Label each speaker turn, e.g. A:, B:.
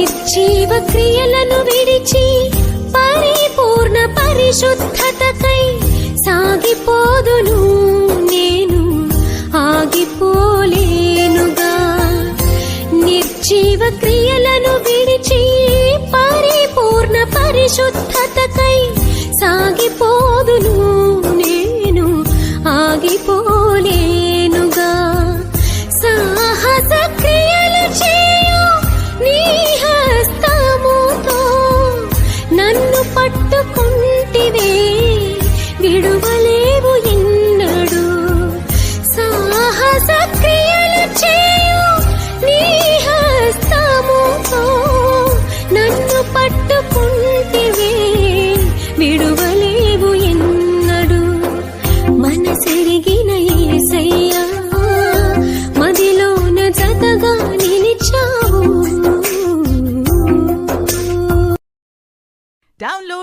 A: నిర్జీవ క్రియలను విడిచి పరిపూర్ణ పరిశుద్ధతకై సాగిపోదును నేను ఆగిపోలేనుగా. నిర్జీవ క్రియలను విడిచి పరిపూర్ణ పరిశుద్ధతకై సాగిపోదును నేను ఆగిపోలేనుగా. సాహస క్రియలు చేయు నీ హస్తముతో నన్ను పట్టుకుంటివే విడువలేవు ఎన్నడు. సాహస క్రియలు చేయు నీ హస్తముతో నన్ను పట్టుకుంటివే విడువలేవు ఎన్నడు. మనసెరిగిన యేసయ్యా మదిలోన జతగా నిలిచావు.
B: Download